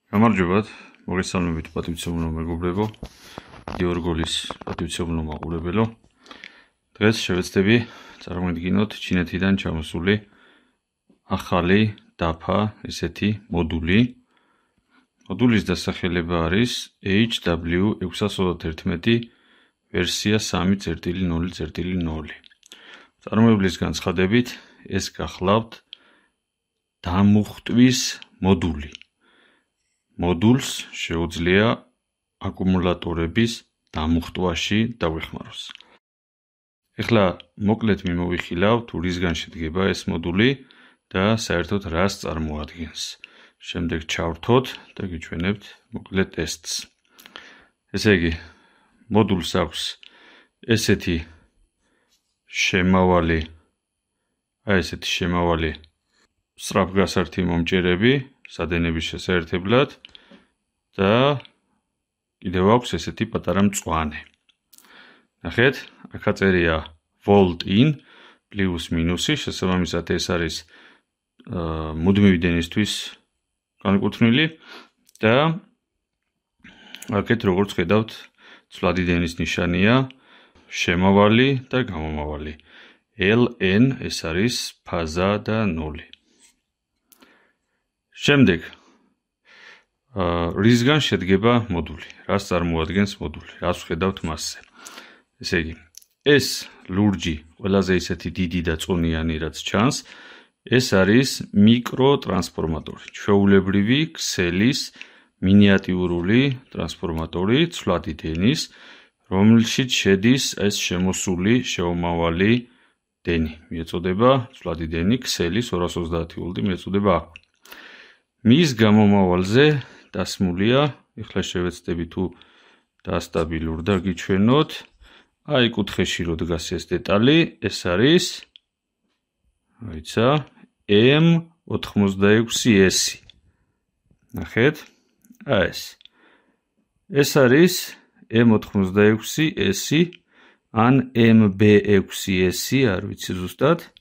გამარჯობათ, მოგესალმებით პატივცემულო მეგობრებო, გიორგოლის პატივცემულო მაყურებელო. დღეს შევეცდები წარმოვიდგინოთ ჩინეთიდან ჩამოსული ახალი დაფა, ესეთი მოდული. მოდულის დასახელება არის HW621 ვერსია 3.0.0. წარმოებლის განცხადებით ეს გახლავთ დამუხტვის მოდული. მოდულს შეუძლია აკუმულატორების დამუხტვაში დავეხმაროს. ეხლა მოკლედ მიმოვიხილავ თუ რისგან შედგება ეს მოდული და საერთოდ რას წარმოადგენს. შემდეგ ჩავრთოთ და გიჩვენებთ მოკლედ ტესტს. ესე იგი, მოდულს აქვს ესეთი შემავალი სწრაფგასართი მომჭერები სადენების შესაერთებლად და კიდევ აქვს ესეთი პატარა მწვანე. ნახეთ, აქ აწერია volt in პლუს მინუსი, შესაბამისად ეს არის მუდმივი დენისთვის განკუთვნილი და აქეთ როგორც ხედავთ, ცვლადი დენის ნიშანია შემავალი და გამომავალი. LN ეს არის ფაზა და 0. შემდეგ რისგან შედგება მოდული? რას წარმოადგენს მოდული? რას ვხედავთ მასზე? ესე იგი, ეს ლურჯი, ყველაზე ისეთი დიდი და წონიანი რაც ჩანს, ეს არის მიკროტრანსფორმატორი, ჩვეულებრივი ქსელის მინიატიურული ტრანსფორმატორი ცვლადი დენის, რომელშიც შედის ეს შემოსული შეუმავალი დენი. მიეწოდება ცვლადი დენი, ქსელის 230 ვოლტი მიეწოდება აქ. მის გამომავალზე დასმულია, ეხლა შევეცდები თუ დასტაბილურ და გიჩვენოთ. აი კუთხეში რო დგას ეს დეტალი, ეს არის M86S. ნახეთ, ეს. ეს არის M86S ან MB6S, არ ვიცი ზუსტად.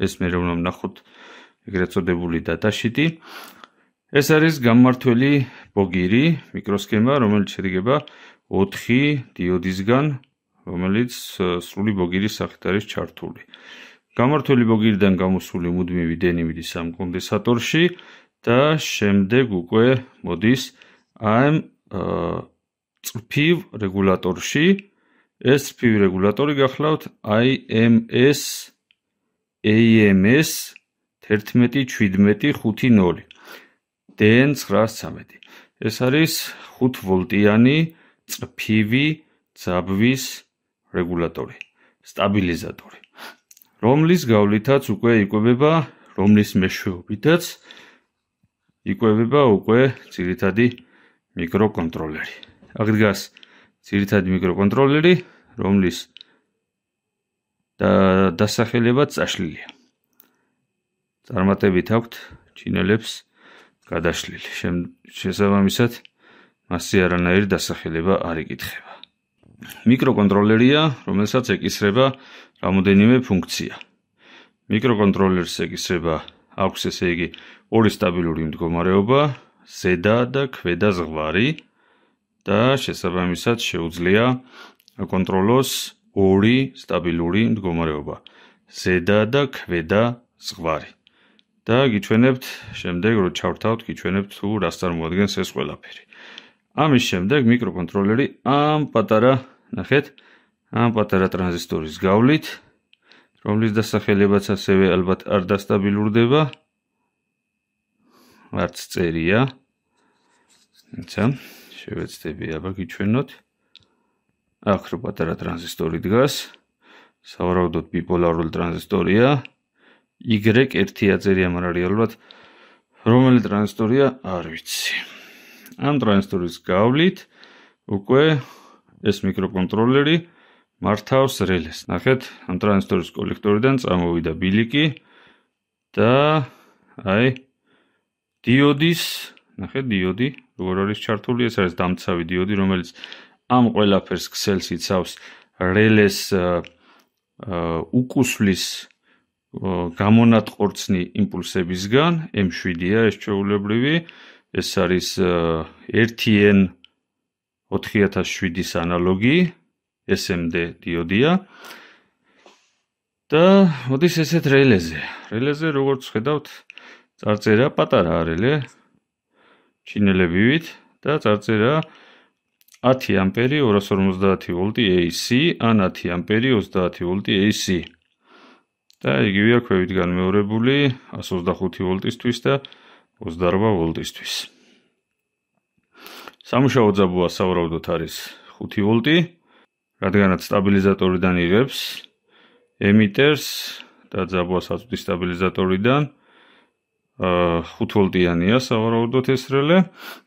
ეს მე რომ ვნახოთ ეგრეთ წოდებული დატაშიტი. ეს არის გამმართველი ბოგირი, მიკროსქემა, რომელიც შედგება 4 დიოდისგან, რომელიც სრული ბოგირის სახით არის ჩართული. გამმართველი ბოგირიდან გამოსული მუდმივი დენი მიდის ამ კონდენსატორში და შემდეგ უკვე მოდის ამ წრფივ რეგულატორში. ეს წრფივი რეგულატორი გახლავთ AMS 11.17.50 DN913. ეს არის 5 ვოლტიანი წრფივი ძაბვის რეგულატორი, სტაბილიზატორი, რომლის გავლითაც უკვე იკვებება, რომლის მეშვეობითაც იკვებება უკვე ძირითადი მიკროკონტროლერი. აქ დგას ძირითადი მიკროკონტროლერი, რომლის დასახელებაც წაშლილია. წარმატებით აქვთ ჩინელებს გადაშლილი. შესაბამისად, მასზე არანაირი დასახელება არ იკითხება. მიკროკონტროლერია, რომელსაც ეკისრება რამოდენიმე ფუნქცია. მიკროკონტროლერს ეკისრება აქვს ესე იგი ორი სტაბილური მდგომარეობა, ზედა და ქვედა ზღვარი და შესაბამისად შეუძლია აკონტროლოს ორი სტაბილური მდგომარეობა, ზედა და ქვედა ზღვარი. და გიჩვენებთ შემდეგ, რომ ჩავრთავთ, გიჩვენებთ თუ რას წარმოადგენს ეს ყველაფერი. ამის შემდეგ მიკროკონტროლერი ამ პატარა, ნახეთ, ამ პატარა ტრანზისტორის გავლით, რომლის დასახელებაც ასევე ალბათ არ დასტაბილურდება, არც წერია. ცა, შევეცდები აბა გიჩვენოთ. აქ რო პატარა ტრანზისტორი დგას, სავარაუდოდ ბიპოლარული ტრანზისტორია. Y1 აწერია, მაგრამ რეალურად რომელი ტრანზისტორია არ ვიცი. ამ ტრანზისტორის გავლით უკვე ეს მიკროკონტროლერი მართავს რელეს. ნახეთ, ამ ტრანზისტორის კოლექტორიდან წამოვიდა ბილიკი და აი დიოდის, ნახეთ, დიოდი როგორ არის ჩართული, ეს არის დამცავი დიოდი, რომელიც ამ ყველაფერს ქსელს იცავს რელეს უკუსვლის გამონატყორცნი იმპულსებისგან, M7-ია ეს ჩვეულებრივი ეს არის 1N4007-ის ანალოგი, SMD დიოდია. და მოდის ესეთ რელეზე. რელეზე როგორც ხედავთ, წარწერა პატარა რელე ჩინელებივით და წარწერა 10 ამპერი 250 ვოლტი AC ან 10 ამპერი 30 ვოლტი AC. და იგივეა ქვევით განმეორებული 125 ვოლტისთვის და 28 ვოლტისთვის. სამუშაო ძაბვა სავარაუდოდ არის 5 ვოლტი, რადგანაც სტაბილიზატორიდან იღებს ემიტერს და ძაბვას აწვდის სტაბილიზატორიდან 5 ვოლტიანია სავარაუდოდ ეს რელე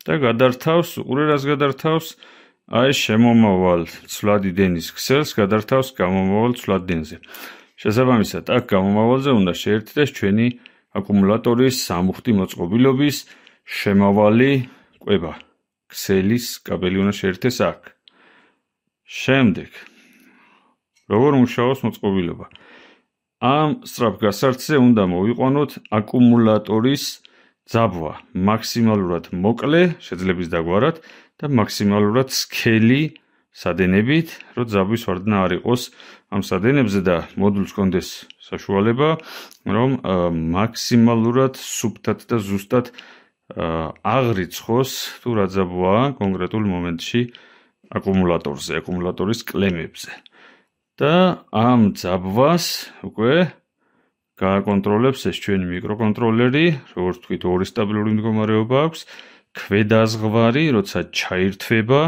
და გადართავს, უყურე რას გადართავს? აი შემომავალ ცვლადი დენის ქსელს გადართავს გამომავალ ცვლად დენზე. შესაბამისად, აქ გამომავალზე უნდა შეერთდეს ჩვენი აკუმულატორის სამუხტი მოწყობილობის შემავალი კვება. ქსელის კაბელი უნდა შეერთდეს აქ. შემდეგ როგორ მუშაობს მოწყობილობა? ამ სწრაფ გასართზე უნდა მოვიყვანოთ აკუმულატორის ძაბვა მაქსიმალურად მოკლე, შეძლების დაგვარად და მაქსიმალურად სქელი სადენებით, რომ ძაბვის ვარდნა არ იყოს ამ სადენებზე და მოდულს კონდეს საშუალება, რომ მაქსიმალურად სუფთად და ზუსტად აღრიცხოს თუ რა ძაბვაა კონკრეტულ მომენტში აკუმულატორზე, აკუმულატორის კლემებზე. და ამ ძაბვას უკვე გააკონტროლებს ეს ჩვენი მიკროკონტროლერი, როგორც ვთქვით, ორი სტაბილური მდგომარეობა აქვს, ქვედაზღვარი, როცა ჩაირთვება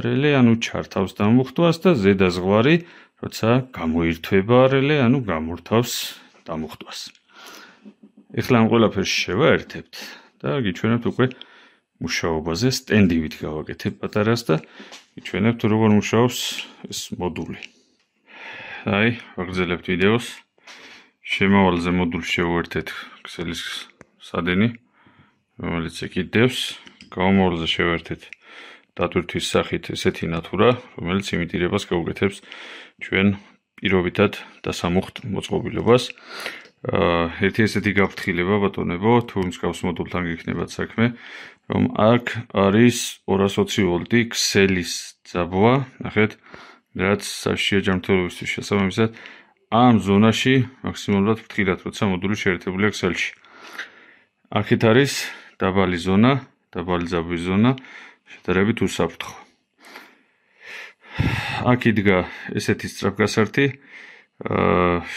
რელე, ანუ ჩართავს დამუხტვას და ზედაზღვარი, როცა გამოირთვება რელე, ანუ გამორთავს დამუხტვას. ეხლა ამ ყველაფერს შევაერთებთ და გიჩვენებთ უკვე მუშაობაზე, სტენდივით გავაკეთებ პატარას და გიჩვენებთ როგორ მუშაობს ეს მოდული. აი, ვაგრძელებთ ვიდეოს. შემავალზე მოდულს შევუერთეთ ქსელის სადენი, რომელიც ეკიდებს. გამომავალზე შევერთეთ დატვირთვის სახით ესეთი ნათურა, რომელიც იმიტირებას გაუკეთებს ჩვენ პირობითად დასამუხტ მოწყობილობას. ერთი ესეთი გაფრთხილება ბატონებო, თუ მსგავს მოდულთან გიქნებათ საქმე, რომ აქ არის 220 ვოლტი ქსელის ძაბვა, ნახეთ, რაც საშიო ჯანმრთელობისთვის შესაბამისად ამ ზონაში მაქსიმალურად ფრთხილად, როცა მოდული შეერთებულია ქსელში. აქეთ არის დაბალი ზონა, დაბალი ძაბვის ზონა, შედარებით უსაფრთხო. აქ იდგა ესეთი სწრაფგასართი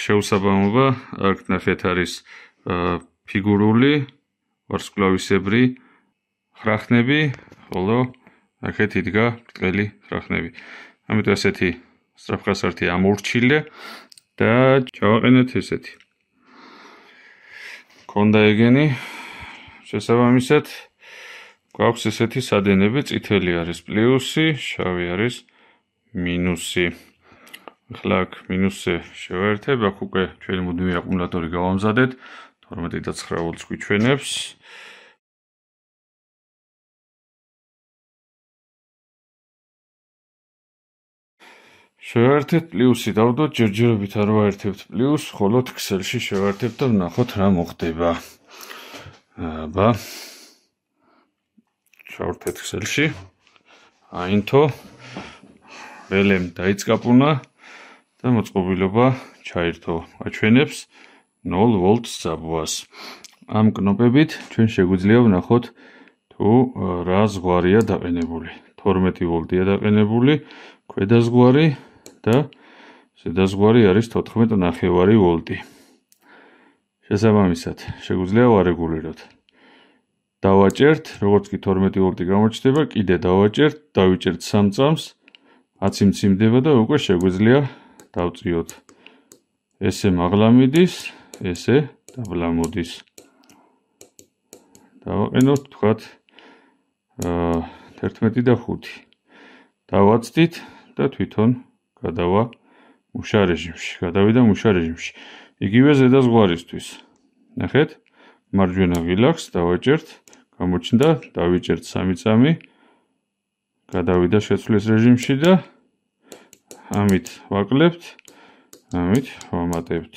შეუსაბამობა, აქ ნახეთ არის ფიგურული, ვარსკვლავისებრი ხრახნები, ხოლო აქეთ იდგა ბრტყელი ხრახნები. ამიტომ ესეთი სწრაფგასართი ამორჩილე და ჩავაყენეთ ესეთი. ქონდა ეგენი, შესაბამისად გვაქვს ესეთი სადენები, წითელი არის პლუსი, შავი არის მინუსი. ახლა აქ მინუსზე შევაერთებ, აქ უკვე ჩვენი მუდმივი აკუმულატორი გავამზადეთ, 12.9 ვოლტს გვიჩვენებს. შევაერთეთ პლუსი, დავდოთ, ჯერჯერობით არ ვაერთებთ პლუს, ხოლო ქსელში შევაერთებთ და ვნახოთ რა მოხდება. აბა შევერთეთ ქსელში. აინთო რელემ დაიწყაპუნა და მოწყობილობა ჩაირთო. აჩვენებს 0 ვოლტს ძაბვას. ამ კნოპებით ჩვენ შეგვიძლია ვნახოთ თუ რა ზღვარია დაყენებული. 12 ვოლტია დაყენებული, ქვედაზღვარი და ზედაზღვარი არის 14.9 ვოლტი. შესაბამისად, შეგვიძლია ვარეგულიროთ. დავაჭერთ, როგორც კი 12 ვოლტი გამოჩნდება, კიდე დავაჭერთ, დავიჭერთ 3 წამს, 10 მციმდება და უკვე შეგვიძლია დავწიოთ. ესე მაღლა მიდის, ესე დაბლა მოდის. დავაყენოთ, თქვათ 11 და 5. დავაცდით და თვითონ გადავა მუშა რეჟიმში. გადავიდა მუშა რეჟიმში. იგივე ზედაზღვარისთვის. ნახეთ, მარჯვენა ვილაქს დავაჭერთ, გამოჩნდა, დავიჭერთ 3 წამი, გადავიდა შეცვლის რეჟიმში და ამით ვაკლებთ, ამით ვამატებთ.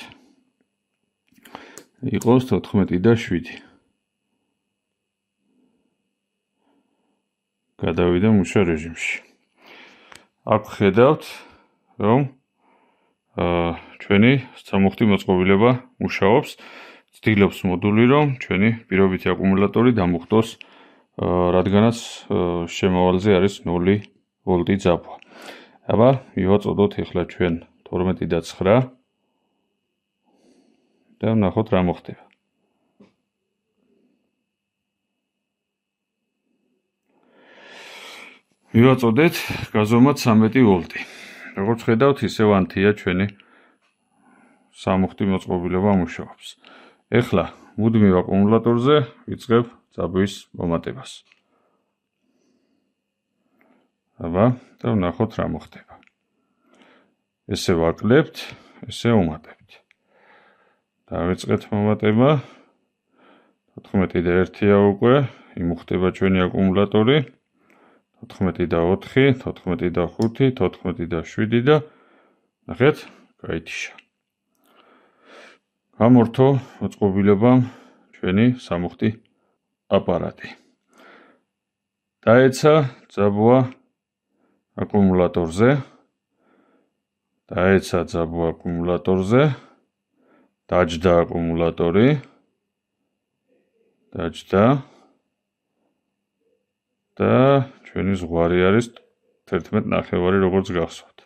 იყოს 14 და 7. გადავიდა მუშა რეჟიმში. აქ ხედავთ, რომ ჩვენი სამუხტი მოწყობილება მუშაობს. ცდილობს მოდული, რომ ჩვენი პირობითი აკუმულატორი დამუხტოს, რადგანაც შემავალზე არის 0 ვოლტი ძაბვა. აბა მივაწოდოთ ახლა ჩვენ 12 და 9 და ვნახოთ რა მოხდება. მივაწოდეთ გაზომად 13 ვოლტი. როგორც ხედავთ, ისევ ანთია ჩვენი სამუხტი მოწყობილება მუშაობს. ეხლა მუდმივ აკუმულატორზე ვიწყებ ძაბვის მომატებას. აბა და ვნახოთ რა მოხდება. ესე ვაკლებთ, ესე ვუმატებთ. დავიწყეთ მომატება. 14 და 1-ია უკვე, იმუხტება ჩვენი აკუმულატორი. 14 და 4, 14 და 5, 14 და 7 და ნახეთ, გაითიშა. გამორთო მოწყობილებამ ჩვენი სამუხტი აპარატი. დაეცა ძაბვა აკუმულატორზე. დაეცა ძაბვა აკუმულატორზე. დაჯდა აკუმულატორი. დაჯდა და ჩვენი ზღვარი არის 11.5 როგორც გახსოვთ.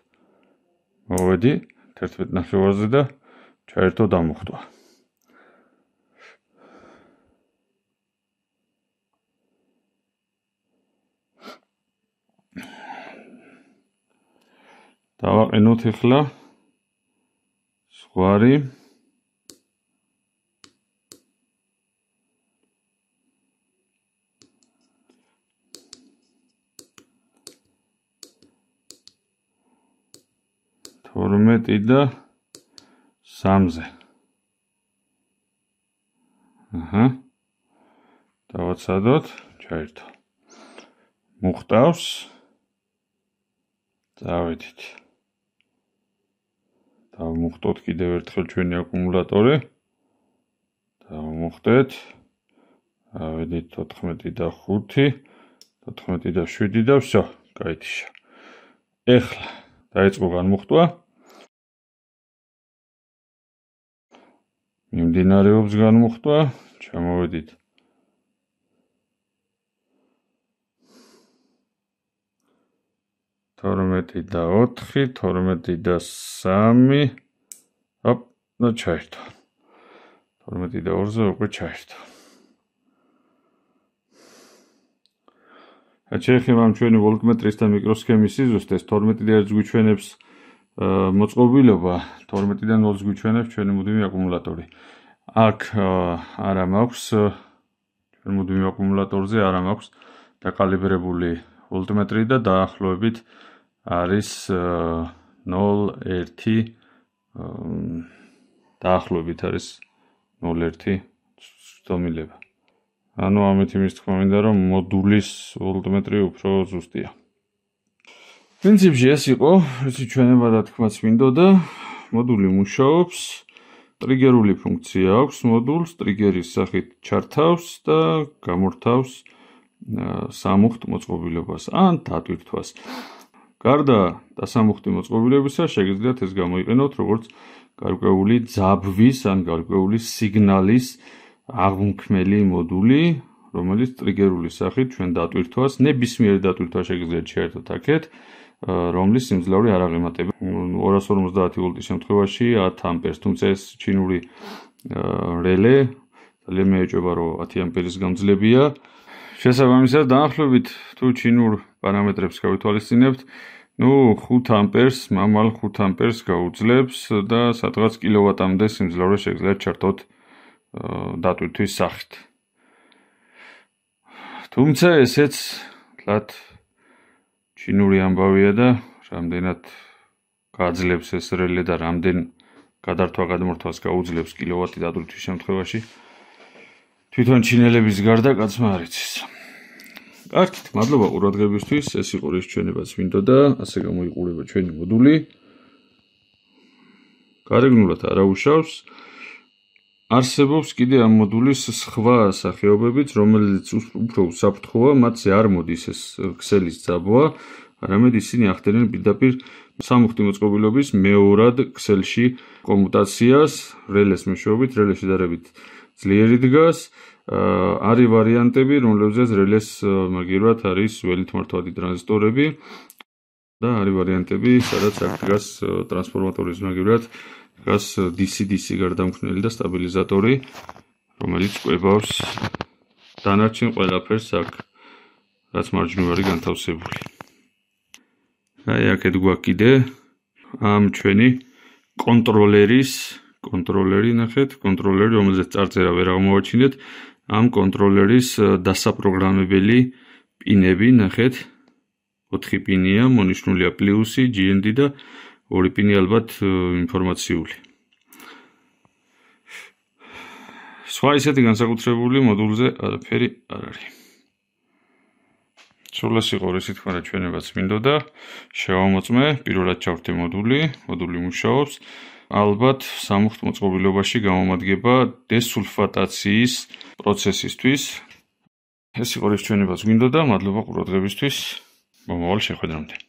მოვედი 11.5-ზე და ჩაერთო დამუხტვა. დავაყენოთ ახლა ზღვარი. თორმეტი და 3-ზე. დავაცადოთ, ჩაერთო. მუხტავს. დავედით. დავმუხტოთ კიდევ ერთხელ ჩვენი აკუმულატორი. დავმუხტეთ. დავედით 14 და 5, 14 და 7 და всё, გაითიშა. ეხლა დაიწყო განმუხტვა. მიმდინარეობს განმუხტვა, ჩამოვედით. თორმეტი და 4, 12 და 3. ოპ, და ჩაერთო. 12 და 2-ზე უკვე ჩაერთო. შეეხება ჩვენი ვოლტმეტრის და მიკროსქემის სიზუსტეს, 12 და 1-ს გვიჩვენებს მოწყობილობა, 12 და 0-ს გვიჩვენებს ჩვენი მუდმივი აკუმულატორი. აქ არა მაქვს ჩვენ მუდმივ აკუმულატორზე არა მაქვს დაკალიბრებული ვოლტმეტრი და დაახლოებით არის 0.1 დაახლოებით არის 0.1 ცდომილება. ანუ ამით იმის თქმა მინდა, რომ მოდულის ვოლტმეტრი უფრო ზუსტია. პრინციპში ეს იყო, ისი ჩვენება და თქმაც მინდოდა, მოდული მუშაობს, ტრიგერული ფუნქცია აქვს მოდულს, ტრიგერის სახით ჩართავს და გამორთავს სამუხტ მოწყობილებას ან დატვირთვას. გარდა დასამუხტი მოწყობილებისა, შეგიძლიათ ეს გამოიყენოთ როგორც გარკვეული ძაბვის ან გარკვეული სიგნალის აღმქმელი მოდული, რომელიც ტრიგერული სახით ჩვენ დატვირთვას, ნებისმიერი დატვირთვა შეგიძლიათ შეერთოთ აქეთ, რომლის სიმძლავრე არ აღემატება 250 ვოლტის შემთხვევაში 10 ამპერს, თუმცა ეს ჩინური რელე ძალიან მეეჭვება, რომ 10 ამპერის გამძლებია. შესაბამისად, დაახლოებით თუ ჩინურ პარამეტრებს გავითვალისწინებთ, 5 ამპერს, მამალ 5 ამპერს გაუძლებს და სადღაც კილოვატამდე სიმძლავრე შეგიძლიათ ჩართოთ დატვირთვის სახით. თუმცა ესეც თლათ ჩინური ამბავია და რამდენად გაძლებს ეს რელე და რამდენ გადართვა-გადმორთვას გაუძლებს კილოვატი დატვირთვის შემთხვევაში თვითონ ჩინელების გარდა კაცმა არ იცის. კარგით, მადლობა ყურადღებისთვის, ეს იყო რის ჩვენებაც მინდოდა, ასე გამოიყურება ჩვენი მოდული. გარეგნულად არ აუშავს. არსებობს კიდე ამ მოდულის სხვა სახეობებიც, რომელიც უფრო უსაფრთხოა, მათზე არ მოდის ეს ქსელის ძაბვა, არამედ ისინი ახდენენ პირდაპირ სამუხტი მოწყობილობის მეორად ქსელში კომუტაციას, რელეს მეშვეობით, რელე შედარებით ძლიერი დგას, არის ვარიანტები, რომლებზეც რელეს მაგივრად არის ველითმართვადი ტრანზისტორები და არის ვარიანტები, სადაც აქ დგას ტრანსფორმატორის მაგივრად დგას DC-DC გარდამქმნელი და სტაბილიზატორი, რომელიც კვებავს დანარჩენ ყველაფერს აქ, რაც მარჯვნივ არის განთავსებული. აი, აქეთ გვაქვს კიდე ამ ჩვენი კონტროლერი, ნახეთ, კონტროლერი, რომელზეც წარწერა ვერ აღმოვაჩინეთ, ამ კონტროლერის დასაპროგრამებელი პინები, ნახეთ, 4 პინია, მონიშნულია პლუსი, GND და 2 პინი ალბათ ინფორმაციული. სხვა ისეთი განსაკუთრებული მოდულზე არაფერი არ არის. სულ ეს იყო რისი თქმა რა ჩვენებაც მინდოდა, შევამოწმე, პირველად ჩავთე მოდული მუშაობს. ალბათ სამუხტ მოწყობილობაში გამომადგება დესულფატაციის პროცესისთვის. ეს იყო რის ჩვენებაც მინდოდა, მადლობა ყურადღებისთვის. მომავალ შეხვედრამდე.